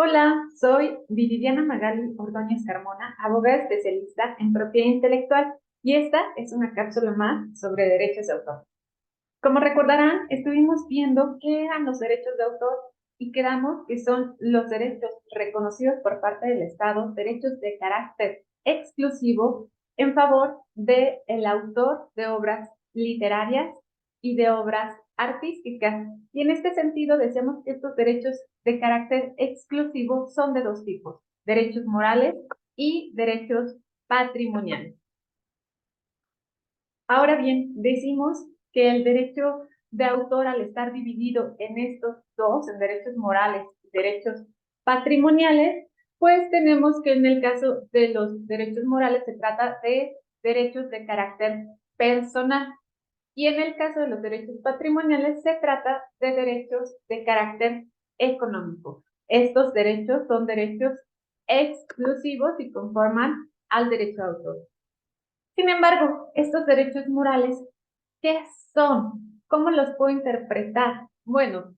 Hola, soy Viridiana Magali Ordóñez Carmona, abogada especialista en propiedad intelectual, y esta es una cápsula más sobre derechos de autor. Como recordarán, estuvimos viendo qué eran los derechos de autor y quedamos que son los derechos reconocidos por parte del Estado, derechos de carácter exclusivo en favor del autor de obras literarias y de obras artísticas. Y en este sentido decíamos que estos derechos de carácter exclusivo son de dos tipos: derechos morales y derechos patrimoniales. Ahora bien, decimos que el derecho de autor, al estar dividido en estos dos, en derechos morales y derechos patrimoniales, pues tenemos que en el caso de los derechos morales se trata de derechos de carácter personal, y en el caso de los derechos patrimoniales se trata de derechos de carácter económico. Estos derechos son derechos exclusivos y conforman al derecho de autor. Sin embargo, estos derechos morales, ¿qué son? ¿Cómo los puedo interpretar? Bueno,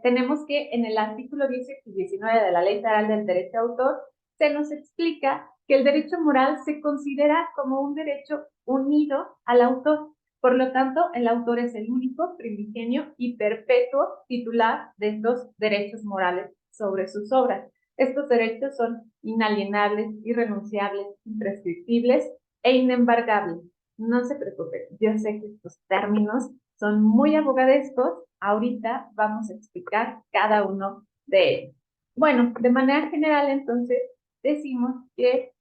tenemos que en el artículo 18 y 19 de la Ley Federal del Derecho de Autor se nos explica que el derecho moral se considera como un derecho unido al autor. Por lo tanto, el autor es el único, primigenio y perpetuo titular de estos derechos morales sobre sus obras. Estos derechos son inalienables, irrenunciables, imprescriptibles e inembargable. No se preocupe, yo sé que estos términos son muy abogadescos. Ahorita vamos a explicar cada uno de ellos. Bueno, de manera general, entonces, decimos que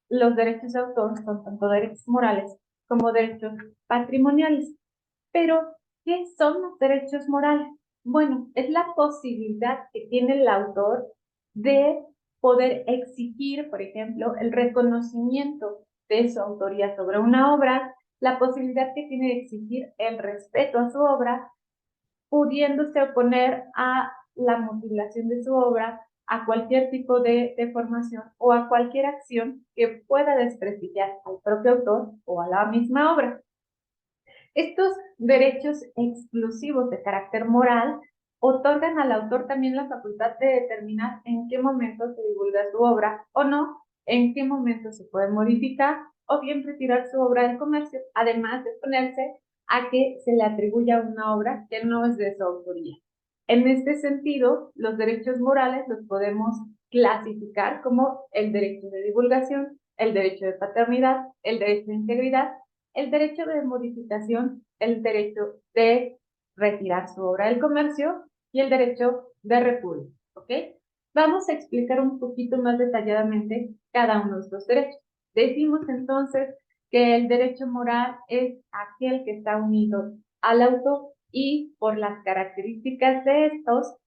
los derechos de autor son tanto derechos morales como derechos patrimoniales. Pero, ¿qué son los derechos morales? Bueno, es la posibilidad que tiene el autor de poder exigir, por ejemplo, el reconocimiento de su autoría sobre una obra, la posibilidad que tiene de exigir el respeto a su obra, pudiéndose oponer a la mutilación de su obra, a cualquier tipo de deformación o a cualquier acción que pueda desprestigiar al propio autor o a la misma obra. Estos derechos exclusivos de carácter moral otorgan al autor también la facultad de determinar en qué momento se divulga su obra o no, en qué momento se puede modificar o bien retirar su obra del comercio, además de ponerse a que se le atribuya una obra que no es de su autoría. En este sentido, los derechos morales los podemos clasificar como el derecho de divulgación, el derecho de paternidad, el derecho de integridad, el derecho de modificación, el derecho de retirar su obra del comercio y el derecho de repudio. ¿Ok? Vamos a explicar un poquito más detalladamente cada uno de estos derechos. Decimos entonces que el derecho moral es aquel que está unido al autor, y por las características de estos,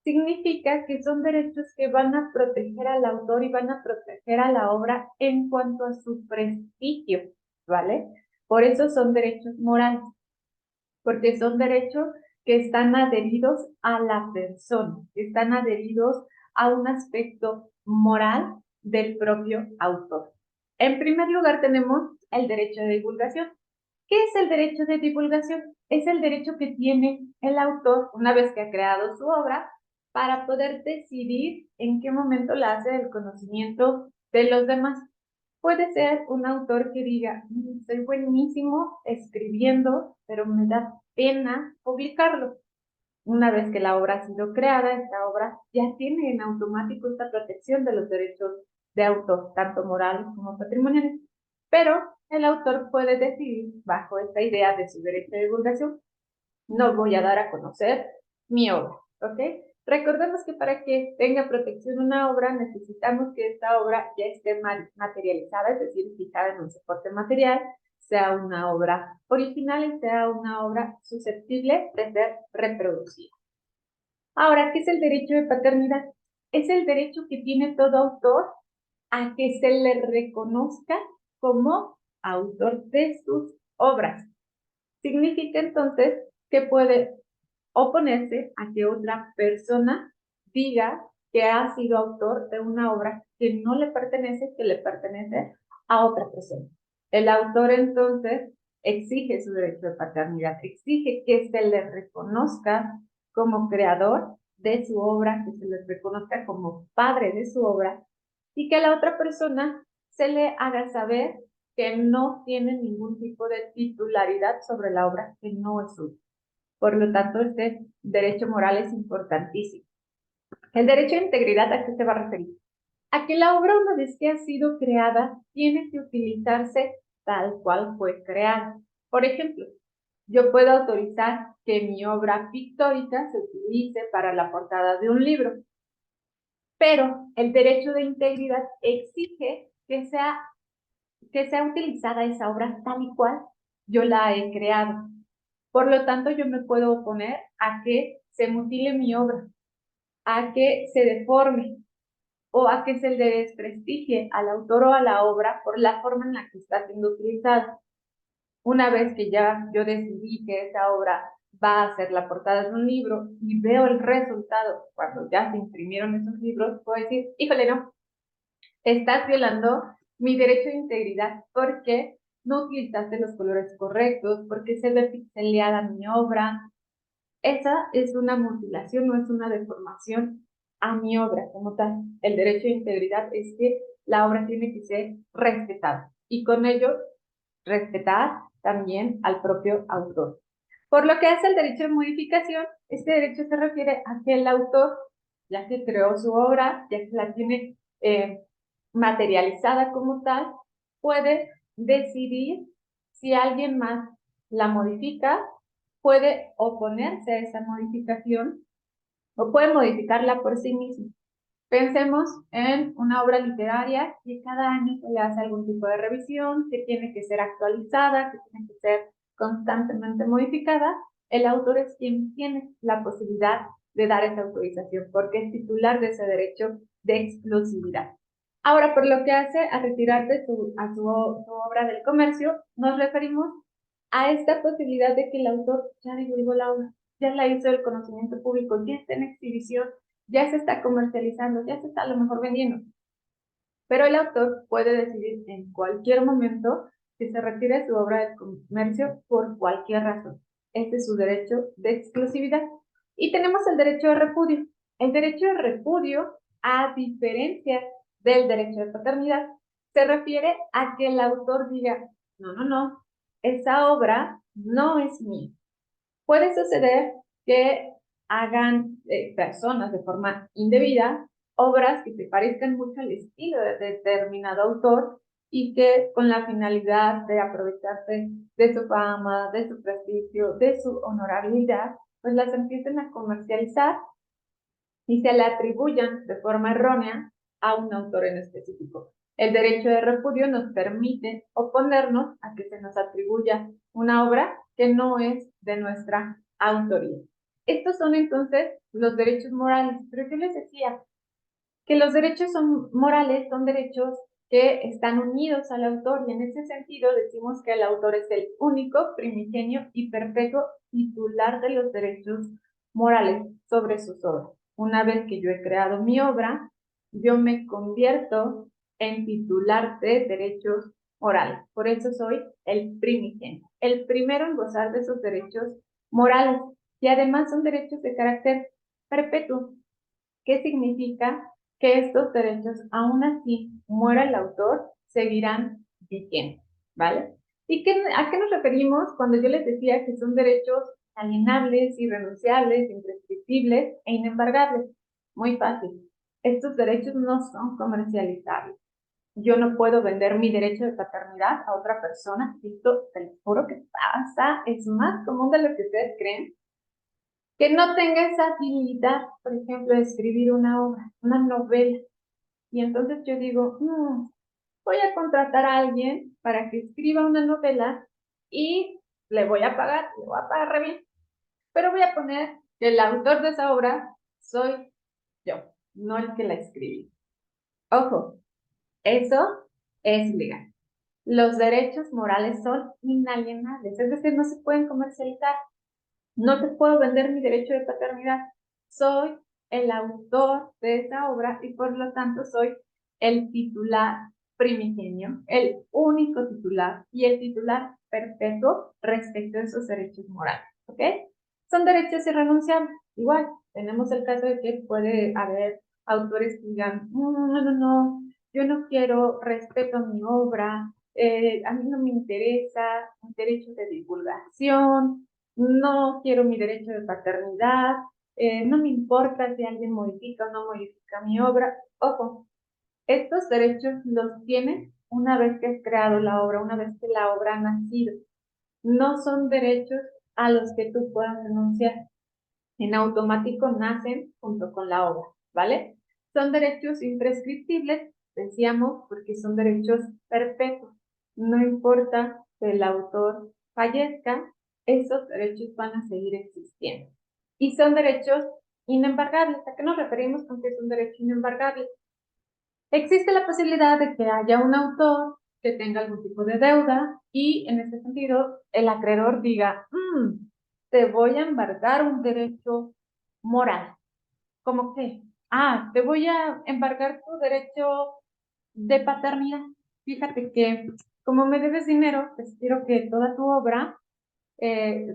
significa que son derechos que van a proteger al autor y van a proteger a la obra en cuanto a su prestigio, ¿vale? Por eso son derechos morales, porque son derechos que están adheridos a la persona, que están adheridos a un aspecto moral del propio autor. En primer lugar tenemos el derecho de divulgación. ¿Qué es el derecho de divulgación? Es el derecho que tiene el autor una vez que ha creado su obra para poder decidir en qué momento la hace del conocimiento de los demás. Puede ser un autor que diga: soy buenísimo escribiendo, pero me da pena publicarlo". Una vez que la obra ha sido creada, esta obra ya tiene en automático esta protección de los derechos de autor, tanto morales como patrimoniales. Pero el autor puede decidir, bajo esta idea de su derecho de divulgación: no voy a dar a conocer mi obra, ¿ok? Recordemos que para que tenga protección una obra, necesitamos que esta obra ya esté materializada, es decir, fijada en un soporte material, sea una obra original y sea una obra susceptible de ser reproducida. Ahora, ¿qué es el derecho de paternidad? Es el derecho que tiene todo autor a que se le reconozca como autor de sus obras. Significa entonces que puede oponerse a que otra persona diga que ha sido autor de una obra que no le pertenece, que le pertenece a otra persona. El autor entonces exige su derecho de paternidad, exige que se le reconozca como creador de su obra, que se les reconozca como padre de su obra, y que a la otra persona se le haga saber que no tiene ningún tipo de titularidad sobre la obra que no es suya. Por lo tanto, este derecho moral es importantísimo. El derecho de integridad, ¿a qué se va a referir? A que la obra, una vez que ha sido creada, tiene que utilizarse tal cual fue creada. Por ejemplo, yo puedo autorizar que mi obra pictórica se utilice para la portada de un libro, pero el derecho de integridad exige que sea utilizada esa obra tal y cual yo la he creado. Por lo tanto, yo me puedo oponer a que se mutile mi obra, a que se deforme o a que se le desprestigie al autor o a la obra por la forma en la que está siendo utilizada. Una vez que ya yo decidí que esa obra va a ser la portada de un libro y veo el resultado cuando ya se imprimieron esos libros, puedo decir, híjole, no, estás violando mi derecho de integridad porque no utilizaste los colores correctos, porque se ve pixeleada mi obra. Esa es una mutilación, no es una deformación a mi obra como tal. El derecho de integridad es que la obra tiene que ser respetada y con ello respetar también al propio autor. Por lo que hace el derecho de modificación, este derecho se refiere a que el autor, ya que creó su obra, ya que la tiene materializada como tal, puede decidir si alguien más la modifica, puede oponerse a esa modificación o puede modificarla por sí mismo. Pensemos en una obra literaria que cada año se le hace algún tipo de revisión, que tiene que ser actualizada, que tiene que ser constantemente modificada. El autor es quien tiene la posibilidad de dar esa autorización porque es titular de ese derecho de exclusividad. Ahora, por lo que hace a retirar de su obra del comercio, nos referimos a esta posibilidad de que el autor ya divulgó la obra, ya la hizo del conocimiento público, ya está en exhibición, ya se está comercializando, ya se está a lo mejor vendiendo. Pero el autor puede decidir en cualquier momento que se retire su obra del comercio por cualquier razón. Este es su derecho de exclusividad. Y tenemos el derecho de repudio. El derecho de repudio, a diferencia del derecho de paternidad, se refiere a que el autor diga, no, no, no, esa obra no es mía. Puede suceder que hagan personas de forma indebida obras que se parezcan mucho al estilo de determinado autor y que con la finalidad de aprovecharse de su fama, de su prestigio, de su honorabilidad, pues las empiecen a comercializar y se le atribuyan de forma errónea a un autor en específico. El derecho de repudio nos permite oponernos a que se nos atribuya una obra que no es de nuestra autoría. Estos son entonces los derechos morales, pero yo les decía que los derechos morales son derechos que están unidos al autor y en ese sentido decimos que el autor es el único, primigenio y perpetuo titular de los derechos morales sobre sus obras. Una vez que yo he creado mi obra, yo me convierto en titular de derechos morales. Por eso soy el primigenio, el primero en gozar de esos derechos morales y además son derechos de carácter perpetuo. ¿Qué significa? Que estos derechos, aún así muera el autor, seguirán vigentes, ¿vale? ¿Y a qué nos referimos cuando yo les decía que son derechos alienables, irrenunciables, imprescriptibles e inembargables? Muy fácil. Estos derechos no son comercializables. Yo no puedo vender mi derecho de paternidad a otra persona. Esto, te lo juro que pasa, es más común de lo que ustedes creen. Que no tenga esa habilidad, por ejemplo, de escribir una obra, una novela. Y entonces yo digo, voy a contratar a alguien para que escriba una novela y le voy a pagar re bien. Pero voy a poner que el autor de esa obra soy yo, no el que la escribí. Ojo, eso es ilegal. Los derechos morales son inalienables, es decir, no se pueden comercializar. No te puedo vender mi derecho de paternidad. Soy el autor de esa obra y por lo tanto soy el titular primigenio, el único titular y el titular perpetuo respecto a esos derechos morales, ¿ok? Son derechos irrenunciables. Igual, tenemos el caso de que puede haber autores que digan, no, yo no quiero, respeto mi obra, a mí no me interesa mi derecho de divulgación, no quiero mi derecho de paternidad, no me importa si alguien modifica o no modifica mi obra. Ojo, estos derechos los tienes una vez que has creado la obra, una vez que la obra ha nacido. No son derechos a los que tú puedas denunciar. En automático nacen junto con la obra, ¿vale? Son derechos imprescriptibles, decíamos, porque son derechos perpetuos. No importa que el autor fallezca, esos derechos van a seguir existiendo. Y son derechos inembargables. ¿A qué nos referimos con que es un derecho inembargable? Existe la posibilidad de que haya un autor que tenga algún tipo de deuda y en ese sentido el acreedor diga, te voy a embargar un derecho moral. ¿Cómo qué? Te voy a embargar tu derecho de paternidad. Fíjate que como me debes dinero, pues quiero que toda tu obra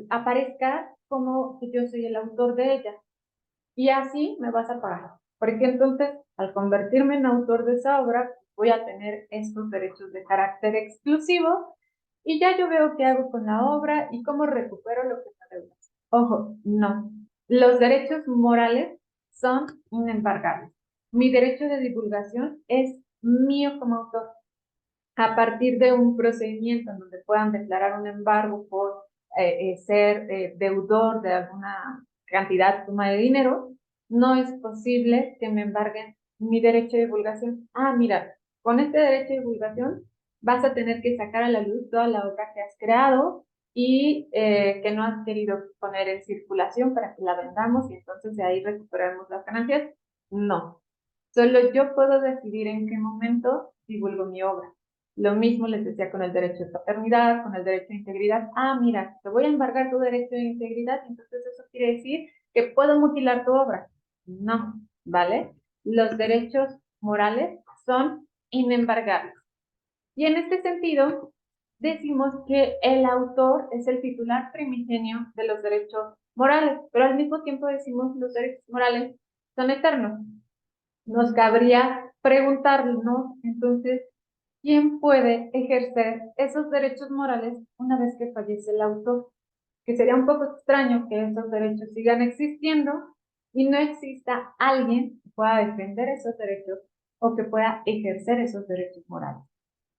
aparezca como que yo soy el autor de ella y así me vas a pagar. Porque entonces, al convertirme en autor de esa obra, voy a tener estos derechos de carácter exclusivo y ya yo veo qué hago con la obra y cómo recupero lo que me deudas. Ojo, no. Los derechos morales son inembargables. Mi derecho de divulgación es mío como autor. A partir de un procedimiento en donde puedan declarar un embargo por ser deudor de alguna cantidad, suma de dinero, no es posible que me embarguen mi derecho de divulgación. Mira, con este derecho de divulgación vas a tener que sacar a la luz toda la obra que has creado y que no has querido poner en circulación para que la vendamos y entonces de ahí recuperaremos las ganancias. No, solo yo puedo decidir en qué momento divulgo mi obra. Lo mismo les decía con el derecho de paternidad, con el derecho de integridad. Mira, te voy a embargar tu derecho de integridad, entonces eso quiere decir que puedo mutilar tu obra. No, ¿vale? Los derechos morales son inembargables. Y en este sentido, decimos que el autor es el titular primigenio de los derechos morales, pero al mismo tiempo decimos los derechos morales son eternos. Nos cabría preguntarnos entonces, ¿quién puede ejercer esos derechos morales una vez que fallece el autor? Que sería un poco extraño que esos derechos sigan existiendo y no exista alguien que pueda defender esos derechos o que pueda ejercer esos derechos morales.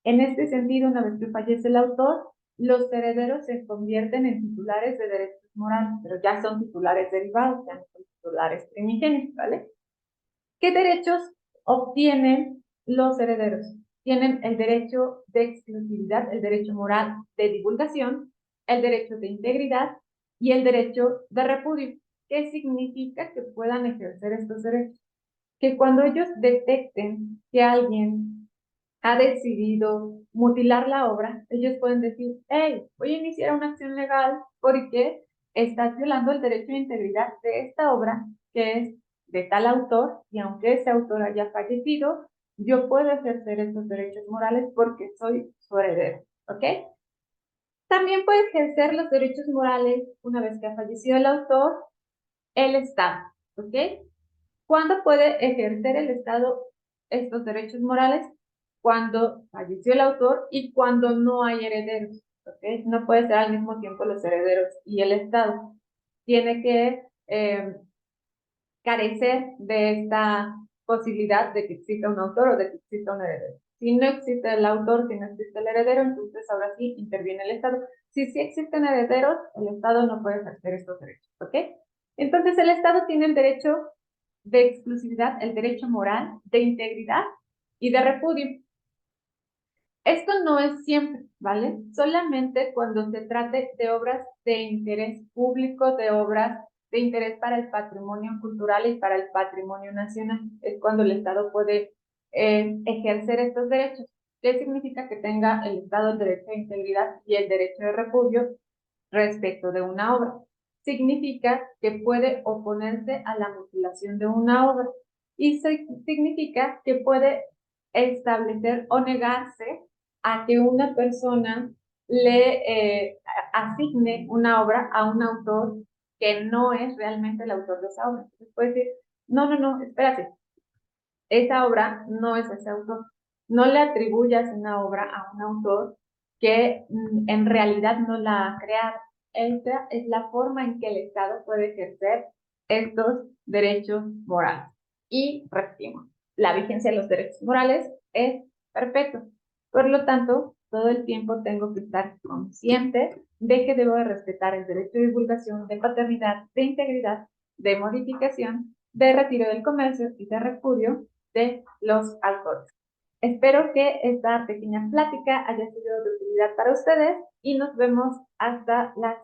En este sentido, una vez que fallece el autor, los herederos se convierten en titulares de derechos morales, pero ya son titulares derivados, ya no son titulares primigenios, ¿vale? ¿Qué derechos obtienen los herederos? Tienen el derecho de exclusividad, el derecho moral de divulgación, el derecho de integridad y el derecho de repudio. ¿Qué significa que puedan ejercer estos derechos? Que cuando ellos detecten que alguien ha decidido mutilar la obra, ellos pueden decir, hey, voy a iniciar una acción legal porque estás violando el derecho de integridad de esta obra que es de tal autor y aunque ese autor haya fallecido, yo puedo ejercer estos derechos morales porque soy su heredero, ¿ok? También puede ejercer los derechos morales una vez que ha fallecido el autor, el Estado, ¿ok? ¿Cuándo puede ejercer el Estado estos derechos morales? Cuando falleció el autor y cuando no hay herederos. ¿Okay? No puede ser al mismo tiempo los herederos y el Estado. Tiene que carecer de esta posibilidad de que exista un autor o de que exista un heredero. Si no existe el autor, si no existe el heredero, entonces ahora sí interviene el Estado. Si sí existen herederos, el Estado no puede ejercer estos derechos. ¿Ok? Entonces el Estado tiene el derecho de exclusividad, el derecho moral, de integridad y de repudio. Esto no es siempre, ¿vale? Solamente cuando se trate de obras de interés público, de obras de interés para el patrimonio cultural y para el patrimonio nacional, es cuando el Estado puede ejercer estos derechos. ¿Qué significa que tenga el Estado el derecho de integridad y el derecho de repudio respecto de una obra? Significa que puede oponerse a la mutilación de una obra y significa que puede establecer o negarse a que una persona le asigne una obra a un autor que no es realmente el autor de esa obra. Entonces puede decir, no, espérate, esa obra no es ese autor. No le atribuyas una obra a un autor que en realidad no la ha creado. Esta es la forma en que el Estado puede ejercer estos derechos morales. Y repetimos, la vigencia de los derechos morales es perpetua. Por lo tanto, todo el tiempo tengo que estar consciente de que debo de respetar el derecho de divulgación, de paternidad, de integridad, de modificación, de retiro del comercio y de repudio de los autores. Espero que esta pequeña plática haya sido de utilidad para ustedes y nos vemos hasta la